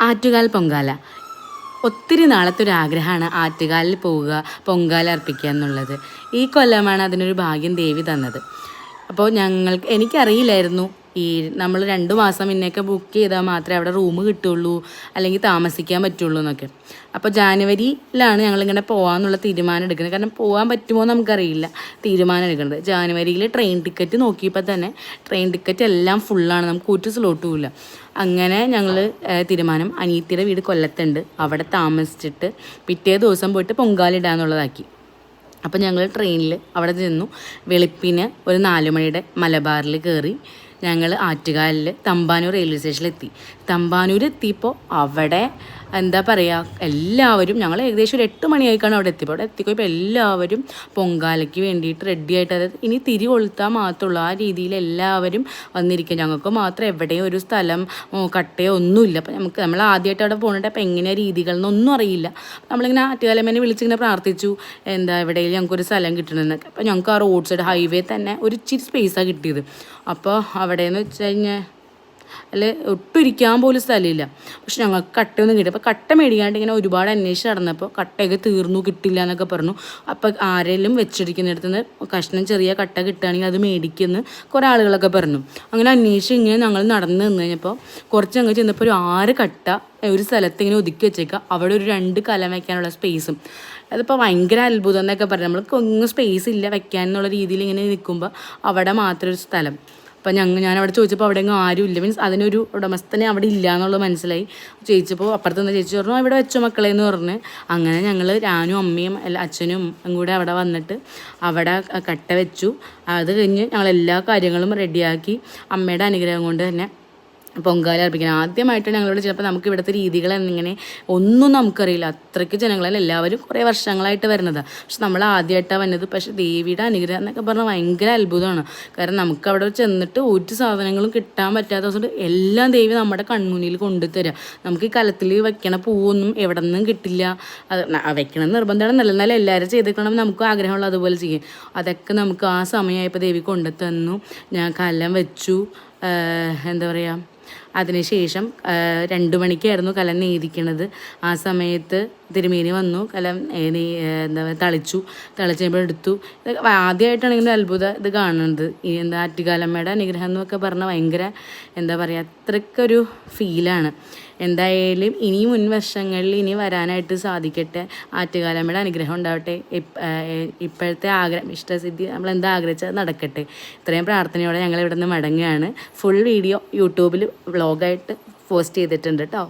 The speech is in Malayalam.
ആറ്റുകാൽ പൊങ്കാല. ഒത്തിരി നാളത്തെ ഒരു ആഗ്രഹമാണ് ആറ്റുകാലിൽ പോവുക, പൊങ്കാല അർപ്പിക്കുക എന്നുള്ളത്. ഈ കൊല്ലമാണ് അതിനൊരു ഭാഗ്യം ദേവി തന്നത്. അപ്പോൾ എനിക്കറിയില്ലായിരുന്നു നമ്മൾ 2 മാസം മുന്നേയൊക്കെ ബുക്ക് ചെയ്താൽ മാത്രമേ അവിടെ റൂം കിട്ടുള്ളൂ, അല്ലെങ്കിൽ താമസിക്കാൻ പറ്റുള്ളൂ എന്നൊക്കെ. അപ്പോൾ ജാനുവരിയിലാണ് ഞങ്ങളിങ്ങനെ പോകാമെന്നുള്ള തീരുമാനം എടുക്കുന്നത്. കാരണം പോകാൻ പറ്റുമോ എന്ന് നമുക്കറിയില്ല. തീരുമാനം എടുക്കുന്നത് ജാനുവരിയിൽ ട്രെയിൻ ടിക്കറ്റ് നോക്കിയപ്പോൾ തന്നെ ട്രെയിൻ ടിക്കറ്റ് എല്ലാം ഫുള്ളാണ്, നമുക്ക് ഒരു സ്ലോട്ടും ഇല്ല. അങ്ങനെ ഞങ്ങൾ തീരുമാനം, അനിയത്തിയുടെ വീട് കൊല്ലത്തുണ്ട്, അവിടെ താമസിച്ചിട്ട് പിറ്റേ ദിവസം പോയിട്ട് പൊങ്കാലിടാന്നുള്ളതാക്കി. അപ്പോൾ ഞങ്ങൾ ട്രെയിനിൽ അവിടെ ചെന്നു. വെളുപ്പിന് ഒരു 4 മണിയുടെ മലബാറിൽ കയറി ഞങ്ങൾ ആറ്റുകാലിൽ തമ്പാനൂർ റെയിൽവേ സ്റ്റേഷനിലെത്തി. തമ്പാനൂർ എത്തിയപ്പോൾ അവിടെ എന്താ പറയുക, എല്ലാവരും ഞങ്ങൾ ഏകദേശം ഒരു 8 മണിയായിക്കാണ് അവിടെ എത്തിയപ്പോൾ. അവിടെ എത്തിക്കോയപ്പോൾ എല്ലാവരും പൊങ്കാലയ്ക്ക് വേണ്ടിയിട്ട് റെഡി ആയിട്ട്, അതായത് ഇനി തിരി കൊളുത്താൻ മാത്രമുള്ളൂ ആ രീതിയിൽ എല്ലാവരും വന്നിരിക്കുക. ഞങ്ങൾക്ക് മാത്രം എവിടെയും ഒരു സ്ഥലം കട്ടയോ ഒന്നുമില്ല. അപ്പം നമ്മൾ ആദ്യമായിട്ട് അവിടെ പോകുന്നുണ്ട്. അപ്പം എങ്ങനെയാണ് രീതികൾ എന്നൊന്നും അറിയില്ല. നമ്മളിങ്ങനെ ആറ്റുകാലമ്മേനെ വിളിച്ചിങ്ങനെ പ്രാർത്ഥിച്ചു, എവിടെയും ഞങ്ങൾക്കൊരു സ്ഥലം കിട്ടണമെന്നൊക്കെ. അപ്പോൾ ഞങ്ങൾക്ക് ആ റോഡ് സൈഡ് ഹൈവേ തന്നെ ഒരു ഇച്ചിരി സ്പേസാണ് കിട്ടിയത്. അപ്പോൾ അവിടെയെന്ന് വെച്ച് കഴിഞ്ഞാൽ ഒട്ടും ഇരിക്കാൻ പോലും സ്ഥലമില്ല. പക്ഷെ ഞങ്ങൾക്ക് കട്ടയൊന്നും കിട്ടി. അപ്പോൾ കട്ട മേടിക്കാണ്ട് ഇങ്ങനെ ഒരുപാട് അന്വേഷിച്ച് നടന്നപ്പോൾ കട്ടയൊക്കെ തീർന്നു, കിട്ടില്ല എന്നൊക്കെ പറഞ്ഞു. അപ്പോൾ ആരെങ്കിലും വെച്ചിരിക്കുന്നിടത്ത് നിന്ന് കഷ്ണം ചെറിയ കട്ട കിട്ടുകയാണെങ്കിൽ അത് മേടിക്കുമെന്ന് കുറേ ആളുകളൊക്കെ പറഞ്ഞു. അങ്ങനെ അന്വേഷിച്ച് ഇങ്ങനെ ഞങ്ങൾ നടന്ന് നിന്ന് കഴിഞ്ഞപ്പോൾ കുറച്ച് അങ്ങ് ചെന്നപ്പോൾ ഒരു 6 കട്ട ഒരു സ്ഥലത്ത് ഇങ്ങനെ ഒതുക്കി വെച്ചേക്കുക. അവിടെ ഒരു 2 കലം വയ്ക്കാനുള്ള സ്പേസും. അതിപ്പോൾ ഭയങ്കര അത്ഭുതം എന്നൊക്കെ പറഞ്ഞു. നമ്മൾക്ക് ഒന്നും സ്പേസ് ഇല്ല വെക്കാൻ എന്നുള്ള രീതിയിൽ ഇങ്ങനെ നിൽക്കുമ്പോൾ അവിടെ മാത്രം ഒരു സ്ഥലം. അപ്പം ഞാനവിടെ ചോദിച്ചപ്പോൾ അവിടെ എങ്ങും ആരും ഇല്ല, മീൻസ് അതിനൊരു ഉടമസ്ഥനെ അവിടെ ഇല്ല എന്നുള്ളത് മനസ്സിലായി. ചോദിച്ചപ്പോൾ അപ്പുറത്തുനിന്ന് ചേച്ചി പറഞ്ഞു ഇവിടെ വെച്ചോ മക്കളെ എന്ന് പറഞ്ഞ്. അങ്ങനെ ഞങ്ങൾ ഞാനും അമ്മയും അച്ഛനും കൂടെ അവിടെ വന്നിട്ട് അവിടെ കട്ട വെച്ചു. അത് കഴിഞ്ഞ് ഞങ്ങൾ എല്ലാ കാര്യങ്ങളും റെഡിയാക്കി. അമ്മയുടെ അനുഗ്രഹം കൊണ്ട് തന്നെ പൊങ്കാല അർപ്പിക്കണം. ആദ്യമായിട്ടാണ് ഞങ്ങളിവിടെ ചിലപ്പോൾ നമുക്ക് ഇവിടുത്തെ രീതികൾ എന്നിങ്ങനെ ഒന്നും നമുക്കറിയില്ല. അത്രയ്ക്ക് ജനങ്ങളല്ല, എല്ലാവരും കുറേ വർഷങ്ങളായിട്ട് വരുന്നതാണ്. പക്ഷെ നമ്മൾ ആദ്യമായിട്ടാണ് വന്നത്. പക്ഷേ ദേവിയുടെ അനുഗ്രഹം എന്നൊക്കെ പറഞ്ഞാൽ ഭയങ്കര അത്ഭുതമാണ്. കാരണം നമുക്ക് അവിടെ ചെന്നിട്ട് ഒരു സാധനങ്ങളും കിട്ടാൻ പറ്റാത്ത ദിവസം എല്ലാം ദേവി നമ്മുടെ കൺമുന്നിൽ കൊണ്ടുതരാം. നമുക്ക് ഈ കലത്തിൽ വയ്ക്കണ പൂവൊന്നും എവിടെ നിന്നും കിട്ടില്ല. അത് വെക്കണം നിർബന്ധമാണ്, നല്ല എല്ലാവരും ചെയ്തേക്കണം, നമുക്ക് ആഗ്രഹമുള്ള അതുപോലെ ചെയ്യും. അതൊക്കെ നമുക്ക് ആ സമയമായപ്പോൾ ദേവി കൊണ്ടു തന്നു. ഞാൻ കലം വെച്ചു. എന്താ പറയുക, അതിനുശേഷം 2 മണിക്കായിരുന്നു കലം നെയ്തിക്കണത്. ആ സമയത്ത് തിരുമേനി വന്നു, കലം തളിച്ചു കഴിയുമ്പോൾ എടുത്തു. ആദ്യമായിട്ടാണെങ്കിലും അത്ഭുതം ഇത് കാണുന്നത്. ആറ്റുകാലമ്മയുടെ അനുഗ്രഹം എന്നൊക്കെ പറഞ്ഞാൽ ഭയങ്കര എന്താ പറയുക, അത്രയ്ക്കൊരു ഫീലാണ്. എന്തായാലും ഇനി മുൻ വർഷങ്ങളിൽ ഇനി വരാനായിട്ട് സാധിക്കട്ടെ. ആറ്റുകാലമ്മയുടെ അനുഗ്രഹം ഉണ്ടാവട്ടെ. ഇപ്പോഴത്തെ ഇഷ്ടസിദ്ധി നമ്മൾ ആഗ്രഹിച്ചത് നടക്കട്ടെ. ഇത്രയും പ്രാർത്ഥനയോടെ ഞങ്ങൾ ഇവിടെ നിന്ന് മടങ്ങുകയാണ്. ഫുൾ വീഡിയോ യൂട്യൂബിൽ വ്ളോഗായിട്ട് പോസ്റ്റ് ചെയ്തിട്ടുണ്ട് കേട്ടോ.